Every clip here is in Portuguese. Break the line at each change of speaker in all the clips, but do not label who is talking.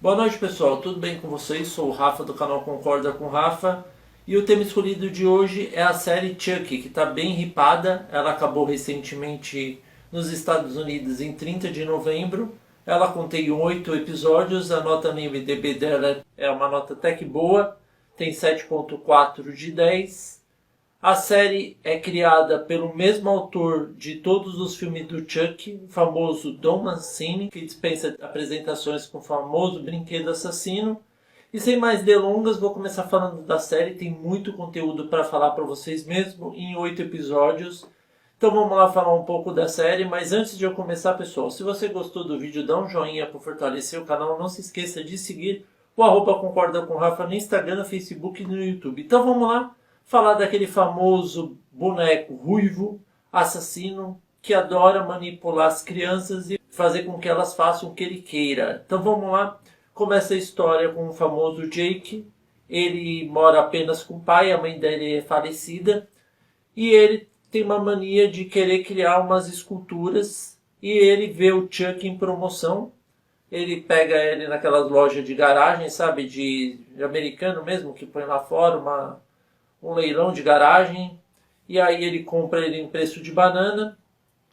Boa noite, pessoal, tudo bem com vocês? Sou o Rafa do canal Concorda com Rafa e o tema escolhido de hoje é a série Chuck, que está bem hipada. Ela acabou recentemente nos Estados Unidos em 30 de novembro. Ela contém 8 episódios, a nota no IMDb dela é uma nota até que boa, tem 7.4 de 10. A série é criada pelo mesmo autor de todos os filmes do Chuck, o famoso Don Mancini, que dispensa apresentações com o famoso brinquedo assassino. E sem mais delongas, vou começar falando da série. Tem muito conteúdo para falar para vocês mesmo em 8 episódios. Então vamos lá falar um pouco da série, mas antes de eu começar, pessoal, se você gostou do vídeo, dá um joinha para fortalecer o canal. Não se esqueça de seguir o @Concorda com Rafa no Instagram, no Facebook e no YouTube. Então vamos lá falar daquele famoso boneco ruivo, assassino, que adora manipular as crianças e fazer com que elas façam o que ele queira. Então vamos lá, começa a história com o famoso Jake. Ele mora apenas com o pai, a mãe dele é falecida, e ele tem uma mania de querer criar umas esculturas, e ele vê o Chuck em promoção. Ele pega ele naquelas lojas de garagem, sabe, de americano mesmo, que põe lá fora um leilão de garagem, e aí ele compra ele em preço de banana,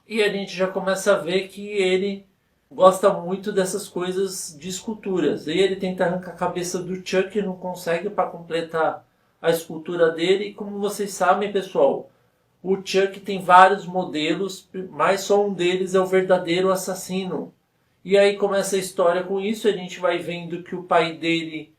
e a gente já começa a ver que ele gosta muito dessas coisas de esculturas. E ele tenta arrancar a cabeça do Chuck e não consegue para completar a escultura dele. E como vocês sabem, pessoal, o Chuck tem vários modelos, mas só um deles é o verdadeiro assassino. E aí começa a história com isso. A gente vai vendo que o pai dele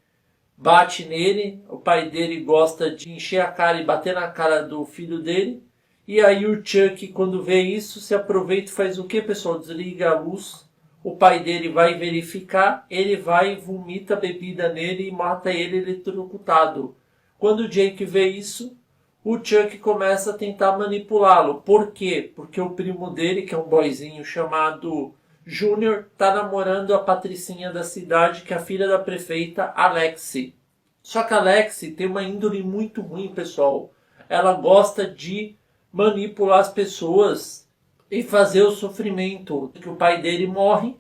bate nele, o pai dele gosta de encher a cara e bater na cara do filho dele. E aí o Chuck, quando vê isso, se aproveita e faz o que, pessoal? Desliga a luz. O pai dele vai verificar, ele vai, vomita a bebida nele e mata ele eletrocutado. Quando o Jake vê isso, o Chuck começa a tentar manipulá-lo. Por quê? Porque o primo dele, que é um boyzinho chamado Júnior, tá namorando a patricinha da cidade, que é a filha da prefeita, Alexi. Só que a Alexi tem uma índole muito ruim, pessoal. Ela gosta de manipular as pessoas e fazer o sofrimento. Que o pai dele morre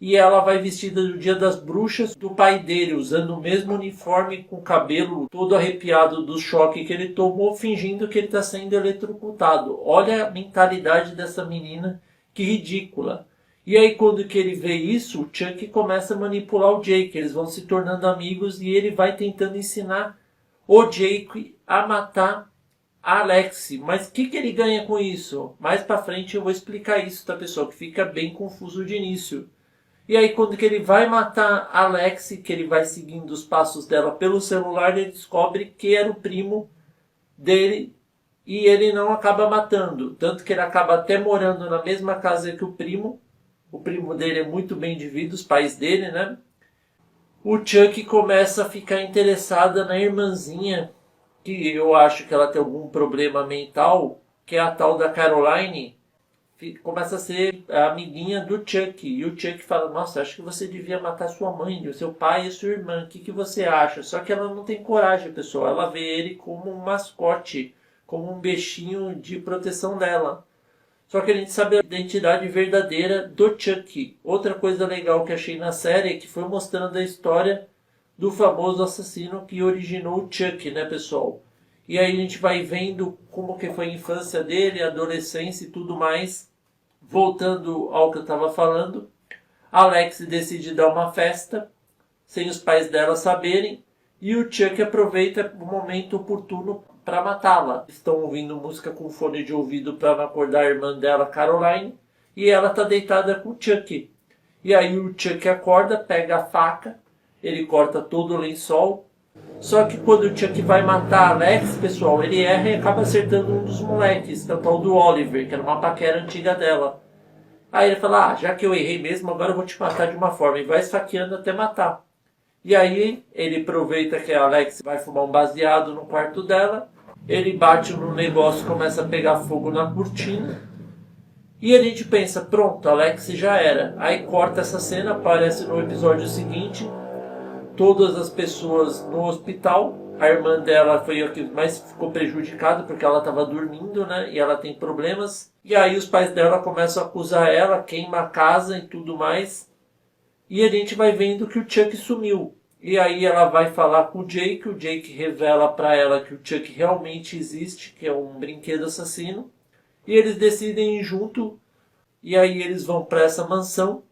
e ela vai vestida do Dia das Bruxas do pai dele, usando o mesmo uniforme, com o cabelo todo arrepiado do choque que ele tomou, fingindo que ele está sendo eletrocutado. Olha a mentalidade dessa menina, que ridícula. E aí quando que ele vê isso, o Chuck começa a manipular o Jake. Eles vão se tornando amigos e ele vai tentando ensinar o Jake a matar a Alexi. Mas o que ele ganha com isso? Mais pra frente eu vou explicar isso, tá, pessoal? Que fica bem confuso de início. E aí quando que ele vai matar a Alexi, que ele vai seguindo os passos dela pelo celular, ele descobre que era o primo dele. E ele não acaba matando. Tanto que ele acaba até morando na mesma casa que o primo. O primo dele é muito bem de vida, os pais dele, né? O Chuck começa a ficar interessada na irmãzinha, que eu acho que ela tem algum problema mental, que é a tal da Caroline. Começa a ser a amiguinha do Chuck. E o Chuck fala, nossa, acho que você devia matar sua mãe, o seu pai e sua irmã. O que você acha? Só que ela não tem coragem, pessoal. Ela vê ele como um mascote, como um bichinho de proteção dela. Só que a gente sabe a identidade verdadeira do Chuck. Outra coisa legal que achei na série é que foi mostrando a história do famoso assassino que originou o Chuck, né, pessoal? E aí a gente vai vendo como que foi a infância dele, a adolescência e tudo mais. Voltando ao que eu estava falando, a Alex decide dar uma festa, sem os pais dela saberem, e o Chuck aproveita o momento oportuno para matá-la. Estão ouvindo música com fone de ouvido para não acordar a irmã dela, Caroline, e ela está deitada com o Chuck. E aí o Chuck acorda, pega a faca, ele corta todo o lençol. Só que quando o Chuck vai matar a Alex, pessoal, ele erra e acaba acertando um dos moleques, que é o tal do Oliver, que era uma paquera antiga dela. Aí ele fala, já que eu errei mesmo, agora eu vou te matar de uma forma. E vai esfaqueando até matar. E aí ele aproveita que a Alex vai fumar um baseado no quarto dela. Ele bate no negócio, começa a pegar fogo na cortina. E a gente pensa, pronto, Alex já era. Aí corta essa cena, aparece no episódio seguinte. Todas as pessoas no hospital. A irmã dela foi a que mais ficou prejudicada, porque ela estava dormindo, né? E ela tem problemas. E aí os pais dela começam a acusar ela, queima a casa e tudo mais. E a gente vai vendo que o Chuck sumiu. E aí ela vai falar com o Jake revela para ela que o Chuck realmente existe, que é um brinquedo assassino. E eles decidem ir junto, e aí eles vão para essa mansão.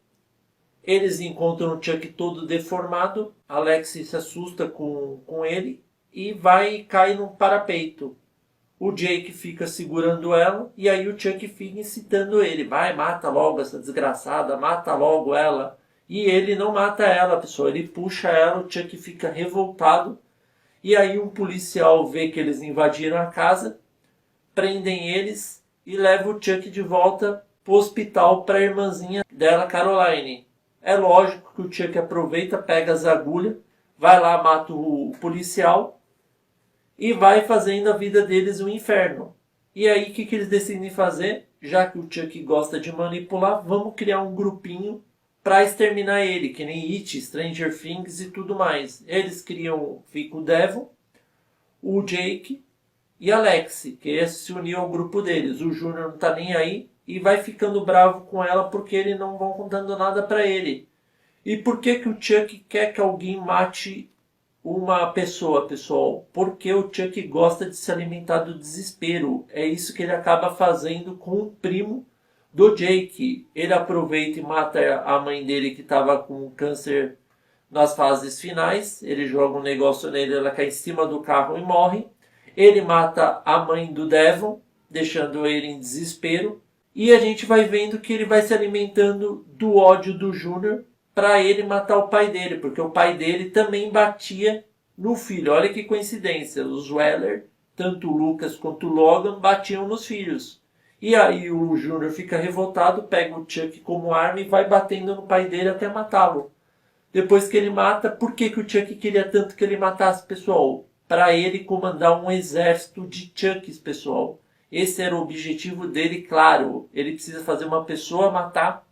Eles encontram o Chuck todo deformado, Alex se assusta com ele e vai e cai num parapeito. O Jake fica segurando ela e aí o Chuck fica incitando ele. Vai, mata logo essa desgraçada, mata logo ela. E ele não mata ela, pessoal. Ele puxa ela, o Chuck fica revoltado. E aí um policial vê que eles invadiram a casa, prendem eles e leva o Chuck de volta pro hospital para a irmãzinha dela, Caroline. É lógico que o Chuck aproveita, pega as agulhas, vai lá, mata o policial e vai fazendo a vida deles um inferno. E aí o que eles decidem fazer? Já que o Chuck gosta de manipular, vamos criar um grupinho para exterminar ele, que nem It, Stranger Things e tudo mais. Eles criam, fica o Devon, o Jake e Alex, que se uniu ao grupo deles. O Júnior não tá nem aí e vai ficando bravo com ela porque eles não vão contando nada para ele. E por que o Chuck quer que alguém mate uma pessoa, pessoal? Porque o Chuck gosta de se alimentar do desespero. É isso que ele acaba fazendo com o primo do Jake. Ele aproveita e mata a mãe dele que estava com câncer nas fases finais. Ele joga um negócio nele, ela cai em cima do carro e morre. Ele mata a mãe do Devon, deixando ele em desespero. E a gente vai vendo que ele vai se alimentando do ódio do Júnior para ele matar o pai dele, porque o pai dele também batia no filho. Olha que coincidência, os Weller, tanto o Lucas quanto o Logan, batiam nos filhos. E aí o Júnior fica revoltado, pega o Chuck como arma e vai batendo no pai dele até matá-lo. Depois que ele mata, por que o Chuck queria tanto que ele matasse, pessoal? Para ele comandar um exército de Chucks, pessoal. Esse era o objetivo dele, claro. Ele precisa fazer uma pessoa matar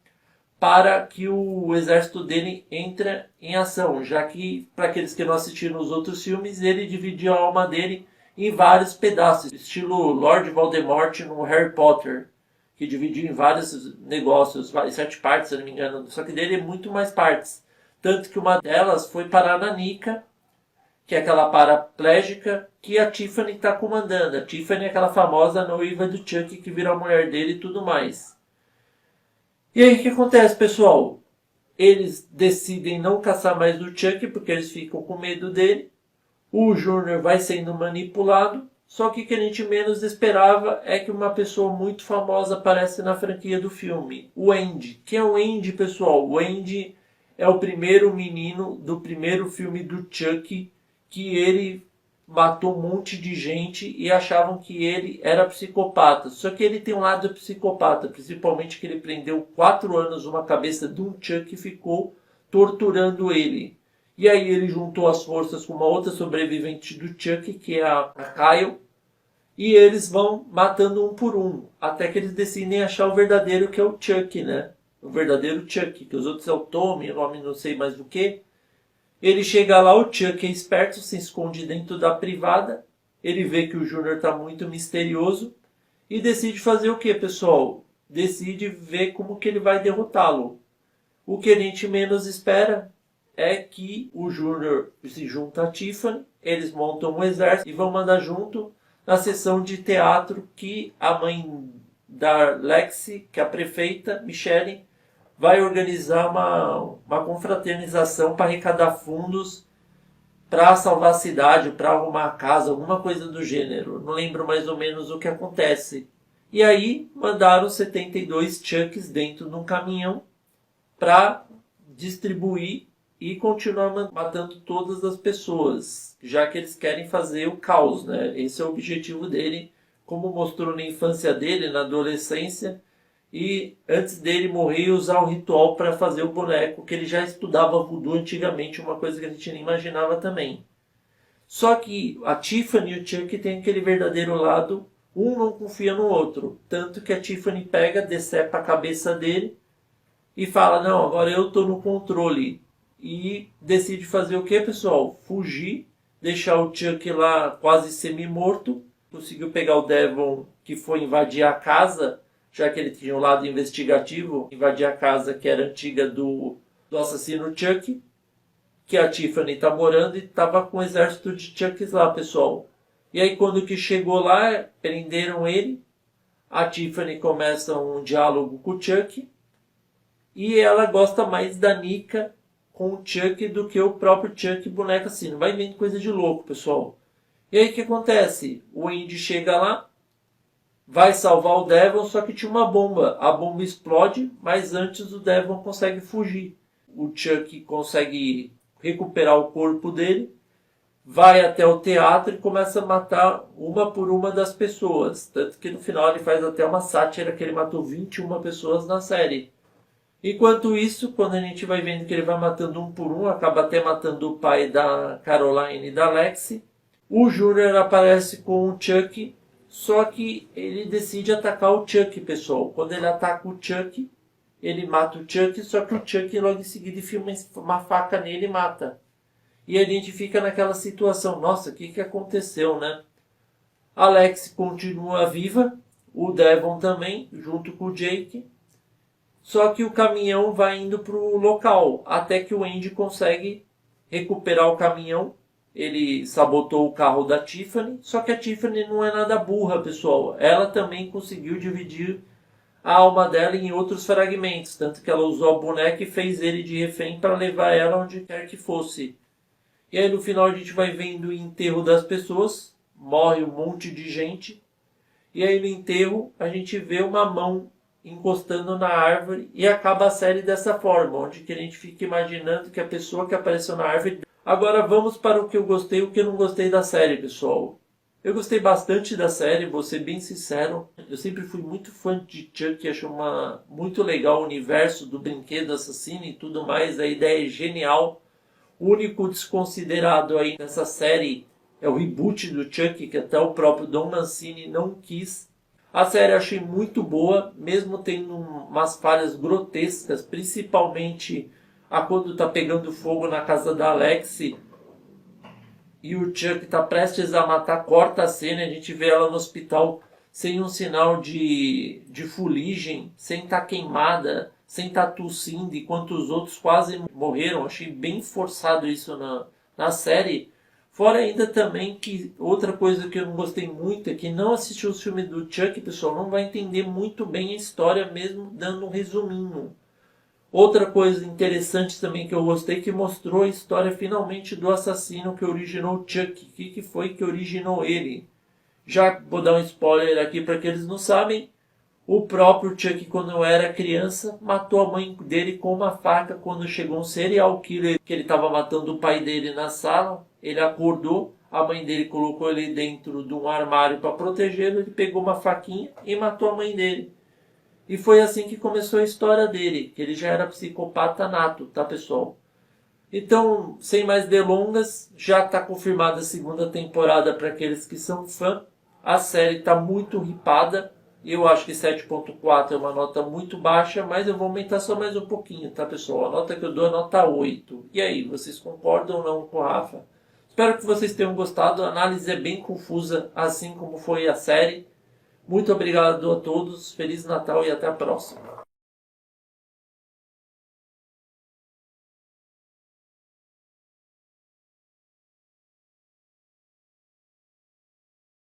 para que o exército dele entre em ação. Já que, para aqueles que não assistiram os outros filmes, ele dividiu a alma dele em vários pedaços. Estilo Lord Voldemort no Harry Potter, que dividiu em vários negócios, 7 partes, se eu não me engano. Só que dele é muito mais partes. Tanto que uma delas foi parar na Nika, que é aquela paraplégica que a Tiffany está comandando. A Tiffany é aquela famosa noiva do Chuck que vira a mulher dele e tudo mais. E aí o que acontece, pessoal? Eles decidem não caçar mais o Chuck porque eles ficam com medo dele. O Júnior vai sendo manipulado. Só que o que a gente menos esperava é que uma pessoa muito famosa aparece na franquia do filme. O Andy. Quem é o Andy, pessoal? O Andy é o primeiro menino do primeiro filme do Chuck, que ele matou um monte de gente e achavam que ele era psicopata. Só que ele tem um lado psicopata, principalmente que ele prendeu 4 anos uma cabeça de um Chuck e ficou torturando ele. E aí ele juntou as forças com uma outra sobrevivente do Chuck, que é a Kyle, e eles vão matando um por um, até que eles decidem achar o verdadeiro, que é o Chuck, né? O verdadeiro Chuck, que os outros é o Tommy, o nome não sei mais do que. Ele chega lá, o Chuck é esperto, se esconde dentro da privada. Ele vê que o Júnior está muito misterioso e decide fazer o que, pessoal? Decide ver como que ele vai derrotá-lo. O que a gente menos espera é que o Júnior se junta a Tiffany, eles montam um exército e vão mandar junto na sessão de teatro que a mãe da Lexi, que é a prefeita, Michelle, vai organizar uma confraternização para arrecadar fundos para salvar a cidade, para arrumar a casa, alguma coisa do gênero. Não lembro mais ou menos o que acontece. E aí mandaram 72 Chucks dentro de um caminhão para distribuir e continuar matando todas as pessoas, já que eles querem fazer o caos, né? Esse é o objetivo dele, como mostrou na infância dele, na adolescência, e antes dele morrer usar o ritual para fazer o boneco, que ele já estudava voodoo antigamente, uma coisa que a gente nem imaginava também. Só que a Tiffany e o Chuck têm aquele verdadeiro lado, um não confia no outro, tanto que a Tiffany pega, decepa a cabeça dele e fala, não, agora eu estou no controle. E decide fazer o que, pessoal? Fugir, deixar o Chuck lá quase semi-morto. Conseguiu pegar o Devon, que foi invadir a casa, já que ele tinha um lado investigativo, invadir a casa que era antiga do do assassino Chuck, que a Tiffany tá morando e tava com um exército de Chucks lá, pessoal. E aí quando que chegou lá, prenderam ele, a Tiffany começa um diálogo com o Chuck e ela gosta mais da Nika com o Chuck do que o próprio Chuck boneco assim. Não vai vendo coisa de louco, pessoal. E aí o que acontece? O Andy chega lá, vai salvar o Devon, só que tinha uma bomba. A bomba explode, mas antes o Devon consegue fugir. O Chuck consegue recuperar o corpo dele, vai até o teatro e começa a matar uma por uma das pessoas. Tanto que no final ele faz até uma sátira que ele matou 21 pessoas na série. Enquanto isso, quando a gente vai vendo que ele vai matando um por um, acaba até matando o pai da Caroline e da Lexi, o Júnior aparece com o Chuck, só que ele decide atacar o Chuck, pessoal. Quando ele ataca o Chuck, ele mata o Chuck, só que o Chuck logo em seguida enfia uma faca nele e mata. E a gente fica naquela situação, nossa, o que aconteceu, né? A Lexi continua viva, o Devon também, junto com o Jake. Só que o caminhão vai indo para o local, até que o Andy consegue recuperar o caminhão. Ele sabotou o carro da Tiffany, só que a Tiffany não é nada burra, pessoal. Ela também conseguiu dividir a alma dela em outros fragmentos, tanto que ela usou a boneca e fez ele de refém para levar ela onde quer que fosse. E aí no final a gente vai vendo o enterro das pessoas, morre um monte de gente, e aí no enterro a gente vê uma mão encostando na árvore e acaba a série dessa forma, onde que a gente fica imaginando que a pessoa que apareceu na árvore... Agora vamos para o que eu gostei e o que eu não gostei da série, pessoal. Eu gostei bastante da série, vou ser bem sincero. Eu sempre fui muito fã de Chuck, acho muito legal o universo do brinquedo assassino e tudo mais. A ideia é genial. O único desconsiderado aí nessa série é o reboot do Chuck, que até o próprio Don Mancini não quis. A série eu achei muito boa, mesmo tendo umas falhas grotescas, principalmente a quando tá pegando fogo na casa da Alexi e o Chuck tá prestes a matar, corta a cena, a gente vê ela no hospital sem um sinal de fuligem, sem estar queimada, sem estar tossindo, enquanto os outros quase morreram. Achei bem forçado isso na série. Fora ainda também que outra coisa que eu não gostei muito é que não assistiu os filmes do Chuck, pessoal, não vai entender muito bem a história mesmo dando um resuminho. Outra coisa interessante também que eu gostei, que mostrou a história finalmente do assassino que originou o Chuck. O que foi que originou ele? Já vou dar um spoiler aqui para que eles não sabem. O próprio Chuck, quando era criança, matou a mãe dele com uma faca quando chegou um serial killer que ele estava matando o pai dele na sala. Ele acordou, a mãe dele colocou ele dentro de um armário para protegê-lo, ele pegou uma faquinha e matou a mãe dele. E foi assim que começou a história dele, que ele já era psicopata nato, tá, pessoal? Então, sem mais delongas, já está confirmada a segunda temporada para aqueles que são fã. A série está muito hipada. Eu acho que 7.4 é uma nota muito baixa, mas eu vou aumentar só mais um pouquinho, tá, pessoal? A nota que eu dou é nota 8. E aí, vocês concordam ou não com o Rafa? Espero que vocês tenham gostado. A análise é bem confusa, assim como foi a série. Muito obrigado a todos, Feliz Natal e até a próxima.